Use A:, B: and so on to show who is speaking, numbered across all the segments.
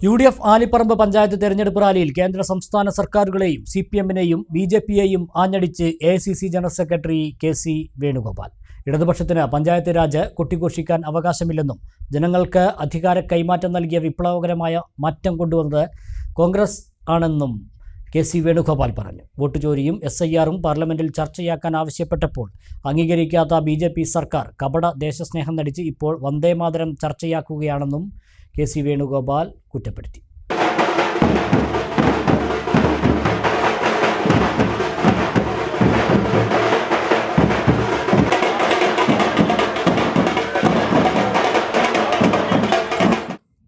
A: UDF Aliparamba panchayat തെരഞ്ഞെടുപ്പ് റാലിയിൽ കേന്ദ്ര സംസ്ഥാന സർക്കാരുകളെയും CPM-നെയും BJP-യെയും ആഞ്ഞടിച്ച് AICC general secretary KC Venugopal. ഇടതുപക്ഷത്തിന് പഞ്ചായത്ത് രാജ് കൊട്ടിഘോഷിക്കാൻ അവകാശമില്ലെന്നും ജനങ്ങൾക്ക് അധികാര കൈമാറ്റം നൽകിയ വിപ്ലവകരമായ മാറ്റം കൊണ്ടുവന്നത് കോൺഗ്രസ് ആണെന്നും KC വേണുഗോപാൽ പറഞ്ഞു. വോട്ട് ചോരിയും SIR-ഉം പാർലമെന്റിൽ ചർച്ചയാക്കാൻ ആവശ്യപ്പെട്ടപ്പോൾ അംഗീകരിക്കാത്ത BJP സർക്കാർ കപട ദേശസ്നേഹം നടിച്ച് ഇപ്പോൾ വന്ദേമാതരം ചർച്ചയാക്കുകയാണെന്നും KC വേണുഗോപാൽ കുറ്റപ്പെടുത്തി.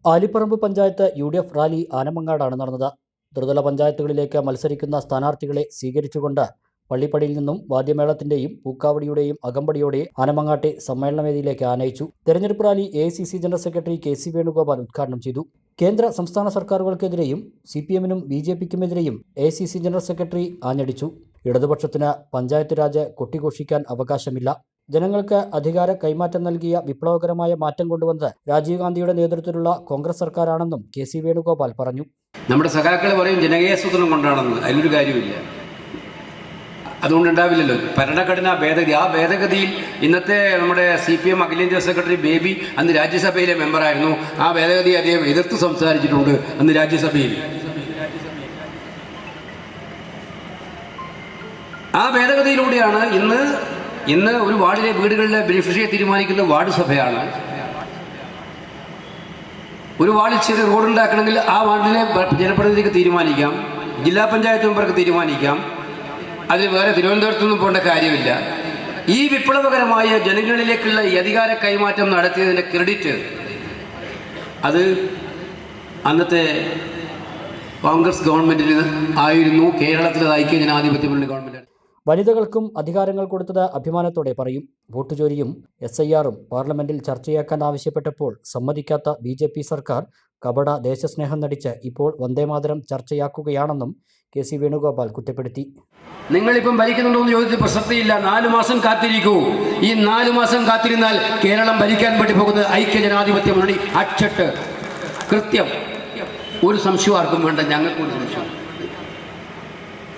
A: ആലിപ്പറമ്പ് പഞ്ചായത്ത് UDF റാലി ആനമങ്ങാടാണ് നടന്നത്. ത്രിതല പഞ്ചായത്തുകളിലേക്ക് മത്സരിക്കുന്ന സ്ഥാനാർത്ഥികളെ സ്വീകരിച്ചുകൊണ്ട് പള്ളിപ്പടിയിൽ നിന്നും വാദ്യമേളത്തിന്റെയും പൂക്കാവടിയുടെയും അകമ്പടിയോടെ ആനമങ്ങാട്ടെ സമ്മേളനവേദിയിലേക്ക് ആനയിച്ചു. തെരഞ്ഞെടുപ്പ് rally AICC general secretary KC Venugopal ഉദ്ഘാടനം ചെയ്തു. കേന്ദ്ര സംസ്ഥാന സർക്കാരുകൾക്കെതിരെയും CPM-നും BJP-ക്കുമെതിരെയും AICC ജനറൽ സെക്രട്ടറി ആഞ്ഞടിച്ചു. ഇടതുപക്ഷത്തിന് പഞ്ചായത്ത് രാജ് കൊട്ടിഘോഷിക്കാൻ അവകാശമില്ല. ജനങ്ങൾക്ക് അധികാര കൈമാറ്റം നൽകിയ വിപ്ലവകരമായ മാറ്റം കൊണ്ടുവന്നത് രാജീവ് ഗാന്ധിയുടെ നേതൃത്വത്തിലുള്ള കോൺഗ്രസ് സർക്കാരാണെന്നും KC വേണുഗോപാൽ പറഞ്ഞു.
B: നമ്മുടെ സഖാക്കൾ പറയും ജനകീയാസൂത്രണം കൊണ്ടാണെന്ന്. അതിലൊരു കാര്യമില്ല. അതുകൊണ്ടുണ്ടാവില്ലല്ലോ ഭരണഘടനാ ഭേദഗതി. ആ ഭേദഗതിയിൽ ഇന്നത്തെ നമ്മുടെ CPM അഖിലേന്ത്യാ സെക്രട്ടറി ബേബി അന്ന് രാജ്യസഭയിലെ മെമ്പറായിരുന്നു. ആ ഭേദഗതി അദ്ദേഹം എതിർത്ത് സംസാരിച്ചിട്ടുണ്ട് അന്ന് രാജ്യസഭയിൽ. ആ ഭേദഗതിയിലൂടെയാണ് ഇന്ന് ഒരു വാർഡിലെ വീടുകളിലെ ബെനിഫിഷ്യറിയെ തീരുമാനിക്കുന്ന വാർഡ് സഭയാണ്. ഒരു വാർഡിൽ ചെറിയ റോഡ് ഉണ്ടാക്കണമെങ്കിൽ ആ വാർഡിലെ ജനപ്രതിനിധിക്ക് തീരുമാനിക്കാം, ജില്ലാ പഞ്ചായത്ത് മെമ്പർക്ക് തീരുമാനിക്കാം. അതിൽ വേറെ തിരുവനന്തപുരത്തു നിന്നും പോകേണ്ട കാര്യമില്ല. ഈ വിപ്ലവകരമായ ജനങ്ങളിലേക്കുള്ള ഈ അധികാര കൈമാറ്റം നടത്തിയതിൻ്റെ ക്രെഡിറ്റ് അത് അന്നത്തെ കോൺഗ്രസ് ഗവൺമെൻറ്റിന് ആയിരുന്നു. കേരളത്തിലെ ഐക്യ ജനാധിപത്യ മുന്നണി ഗവൺമെൻറ്.
A: വനിതകൾക്കും അധികാരങ്ങൾ കൊടുത്തത് അഭിമാനത്തോടെ പറയും. വോട്ട് ചോരിയും SIR-ഉം പാർലമെന്റിൽ ചർച്ചയാക്കാൻ ആവശ്യപ്പെട്ടപ്പോൾ സമ്മതിക്കാത്ത BJP സർക്കാർ കപട ദേശസ്നേഹം നടിച്ച് ഇപ്പോൾ വന്ദേമാതരം ചർച്ചയാക്കുകയാണെന്നും KC വേണുഗോപാൽ കുറ്റപ്പെടുത്തി.
B: നിങ്ങളിപ്പം ഭരിക്കുന്നുണ്ടോ എന്ന് ചോദിച്ചാൽ പ്രസക്തിയില്ല. 4 മാസം കാത്തിരിക്കൂ. ഈ 4 മാസം കാത്തിരുന്നാൽ കേരളം ഭരിക്കാൻ വേണ്ടി പോകുന്നത് ഐക്യ ജനാധിപത്യ മുന്നണി. അച്ചട്ട് കൃത്യം. ഒരു സംശയം ആർക്കും വേണ്ട. ഞങ്ങൾക്കൊരു സംശയം.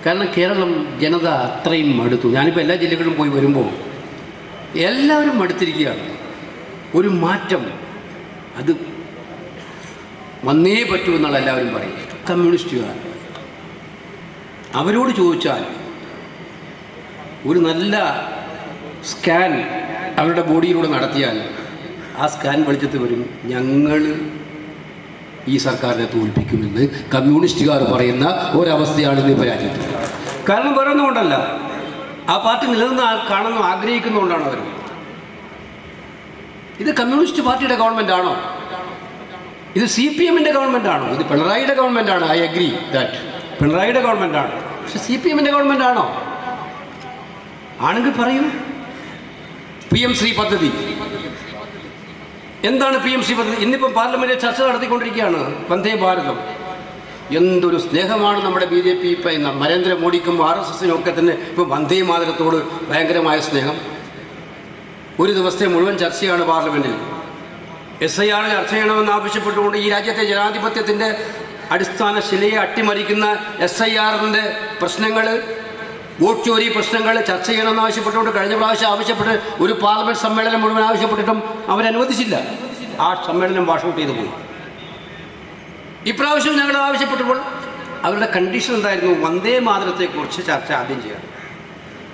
B: കാരണം കേരളം ജനത അത്രയും മടുത്തു. ഞാനിപ്പോൾ എല്ലാ ജില്ലകളിലും പോയി വരുമ്പോൾ എല്ലാവരും മടുത്തിരിക്കുകയാണ്. ഒരു മാറ്റം അത് വന്നേ പറ്റൂ എന്നുള്ള എല്ലാവരും പറയും. കമ്മ്യൂണിസ്റ്റുകാർ അവരോട് ചോദിച്ചാൽ ഒരു നല്ല സ്കാൻ അവരുടെ ബോഡിയിലൂടെ നടത്തിയാൽ ആ സ്കാൻ വെളിച്ചത്ത് വരും ഞങ്ങൾ ഈ സർക്കാരിനെ തോൽപ്പിക്കുമെന്ന് കമ്മ്യൂണിസ്റ്റുകാർ പറയുന്ന ഒരവസ്ഥയാണ് ഇന്ന് ഇപ്പോൾ രാജ്യത്ത്. കാരണം പറയുന്നതുകൊണ്ടല്ല, ആ പാർട്ടി നിലനിന്ന് കാണുന്നു ആഗ്രഹിക്കുന്നതുകൊണ്ടാണ് അവർ. ഇത് കമ്മ്യൂണിസ്റ്റ് പാർട്ടിയുടെ ഗവൺമെൻറ് ആണോ? ഇത് CPM-ൻ്റെ ഗവൺമെൻറ് ആണോ? ഇത് പിണറായിയുടെ ഗവൺമെൻറ് ആണ്. ഐ അഗ്രി ദാറ്റ് പിണറായിയുടെ ഗവൺമെൻറ് ആണ്. പക്ഷെ CPM-ൻ്റെ ഗവൺമെൻറ് ആണോ? ആണെങ്കിൽ പറയും. PM ശ്രീ പദ്ധതി എന്താണ്? PM ശ്രീ പദ്ധതി ഇന്നിപ്പം പാർലമെന്റിൽ ചർച്ച നടത്തിക്കൊണ്ടിരിക്കുകയാണ്. വന്ദേ ഭാരതം എന്തൊരു സ്നേഹമാണ് നമ്മുടെ BJP ഇപ്പം നരേന്ദ്രമോദിക്കും RSS-നും ഒക്കെ തന്നെ ഇപ്പം വന്ദേ മാതരത്തോട് ഭയങ്കരമായ സ്നേഹം. ഒരു ദിവസത്തെ മുഴുവൻ ചർച്ചയാണ് പാർലമെന്റിൽ. SIR ചർച്ച ചെയ്യണമെന്ന് ആവശ്യപ്പെട്ടുകൊണ്ട് ഈ രാജ്യത്തെ ജനാധിപത്യത്തിൻ്റെ അടിസ്ഥാന ശിലയെ അട്ടിമറിക്കുന്ന SIR-ന്റെ പ്രശ്നങ്ങൾ, വോട്ട് ചോരി പ്രശ്നങ്ങൾ ചർച്ച ചെയ്യണമെന്ന് ആവശ്യപ്പെട്ടുകൊണ്ട് കഴിഞ്ഞ പ്രാവശ്യം ആവശ്യപ്പെട്ട് ഒരു പാർലമെൻറ്റ് സമ്മേളനം മുഴുവൻ ആവശ്യപ്പെട്ടിട്ടും അവരനുവദിച്ചില്ല. ആ സമ്മേളനം വാഷൗട്ട് ചെയ്തു പോയി. ഇപ്രാവശ്യം ഞങ്ങൾ ആവശ്യപ്പെട്ടപ്പോൾ അവരുടെ കണ്ടീഷൻ എന്തായിരുന്നു? വന്ദേ മാതരത്തെക്കുറിച്ച് ചർച്ച ആദ്യം ചെയ്യണം.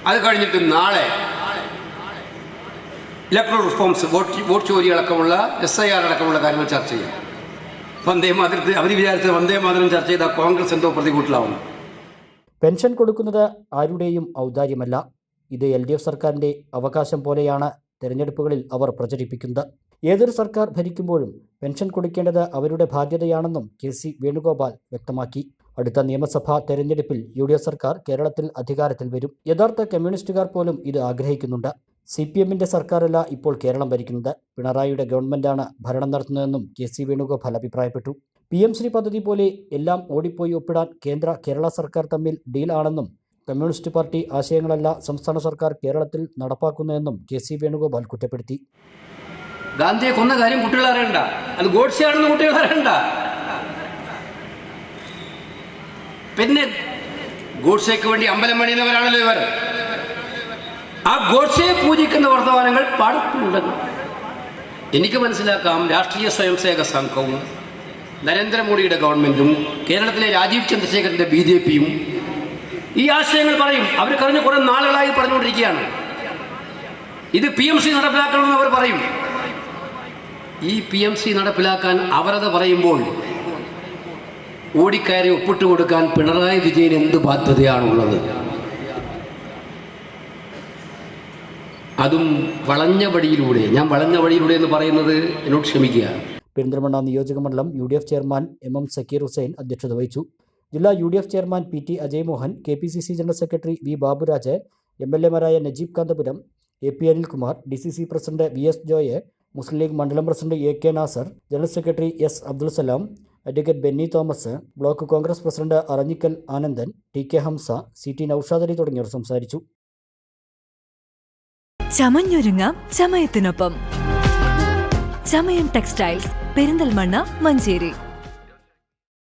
B: അത് കഴിഞ്ഞിട്ട് നാളെ ഇലക്ട്രൽ റിഫോംസ്, വോട്ട് ചോരി അടക്കമുള്ള SIR അടക്കമുള്ള കാര്യങ്ങൾ ചർച്ച ചെയ്യാം. വന്ദേ മാതരത്തെ അവർ വിചാരിച്ചത് വന്ദേ മാതരം ചർച്ച ചെയ്താൽ കോൺഗ്രസ് എന്തോ പ്രതികൂട്ടിലാവുന്നു.
A: പെൻഷൻ കൊടുക്കുന്നത് ആരുടെയും ഔദാര്യമല്ല. ഇത് LDF സർക്കാരിൻ്റെ അവകാശം പോലെയാണ് തെരഞ്ഞെടുപ്പുകളിൽ അവർ പ്രചരിപ്പിക്കുന്നത്. ഏതൊരു സർക്കാർ ഭരിക്കുമ്പോഴും പെൻഷൻ കൊടുക്കേണ്ടത് അവരുടെ ബാധ്യതയാണെന്നും KC വേണുഗോപാൽ വ്യക്തമാക്കി. അടുത്ത നിയമസഭാ തെരഞ്ഞെടുപ്പിൽ UDF സർക്കാർ കേരളത്തിൽ അധികാരത്തിൽ വരും. യഥാർത്ഥ കമ്മ്യൂണിസ്റ്റുകാർ പോലും ഇത് ആഗ്രഹിക്കുന്നുണ്ട്. CPM-ൻ്റെ സർക്കാരല്ല ഇപ്പോൾ കേരളം ഭരിക്കുന്നത്. പിണറായിയുടെ ഗവൺമെൻറ്റാണ് ഭരണം നടത്തുന്നതെന്നും KC വേണുഗോപാൽ അഭിപ്രായപ്പെട്ടു. PM ശ്രീ പദ്ധതി പോലെ എല്ലാം ഓടിപ്പോയി ഒപ്പിടാൻ കേരള സർക്കാർ തമ്മിൽ ഡീൽ ആണെന്നും കമ്മ്യൂണിസ്റ്റ് പാർട്ടി ആശയങ്ങളല്ല സംസ്ഥാന സർക്കാർ കേരളത്തിൽ നടപ്പാക്കുന്നതെന്നും KC വേണുഗോപാൽ കുറ്റപ്പെടുത്തി.
B: ഗാന്ധിയെ കൊന്ന കാര്യം കുട്ടികൾ അറിയണ്ട, അത് ഗോഡ്സെ ആണെന്ന് കുട്ടികൾ അറിയണ്ട. പിന്നെ ഗോഡ്സേക്ക് വേണ്ടി അമ്പലം പണിയുന്നവരാണല്ലോ ഇവർ. ആ ഗോഡ്സയെ പൂജിക്കുന്ന വർത്തമാനങ്ങൾ പാടത്തുണ്ടെന്ന് എനിക്ക് മനസ്സിലാക്കാം. രാഷ്ട്രീയ സ്വയംസേവക സംഘവും നരേന്ദ്രമോദിയുടെ ഗവൺമെൻറ്റും കേരളത്തിലെ രാജീവ് ചന്ദ്രശേഖരൻ്റെ BJPയും ഈ ആശയങ്ങൾ പറയും. അവർ കഴിഞ്ഞ കുറേ നാളുകളായി പറഞ്ഞുകൊണ്ടിരിക്കുകയാണ്. ഇത് PMC നടപ്പിലാക്കണമെന്ന് അവർ പറയും. ഈ PMC നടപ്പിലാക്കാൻ അവരത് പറയുമ്പോൾ ഓടിക്കയറി ഒപ്പിട്ട് കൊടുക്കാൻ പിണറായി വിജയൻ എന്ത് ബാധ്യതയാണുള്ളത്? അതും വളഞ്ഞ വഴിയിലൂടെ. ഞാൻ വളഞ്ഞ വഴിയിലൂടെ എന്ന് പറയുന്നത് എന്നോട് ക്ഷമിക്കുക.
A: പെരിന്തൽമണ്ണ നിയോജകമണ്ഡലം UDF chairman MM Sakkir Hussain അധ്യക്ഷത വഹിച്ചു. ജില്ലാ UDF chairman PT Ajay Mohan, KPCC general secretary V Baburaj, MLA മാരായ Najeeb Kanthapuram, AP Anilkumar, DCC president VS Joy, Muslim League മണ്ഡലം president AK Nasar, general secretary S Abdul Salam, advocate Benny Thomas, block Congress president Aranjikkal Anandan, TK Hamsa, CT Noushad Ali തുടങ്ങിയവർ സംസാരിച്ചു.
C: ചമഞ്ഞൊരുങ്ങാം ചമയത്തിനൊപ്പം. ചമയം ടെക്സ്റ്റൈൽസ്, പെരിന്തൽമണ്ണ, മഞ്ചേരി.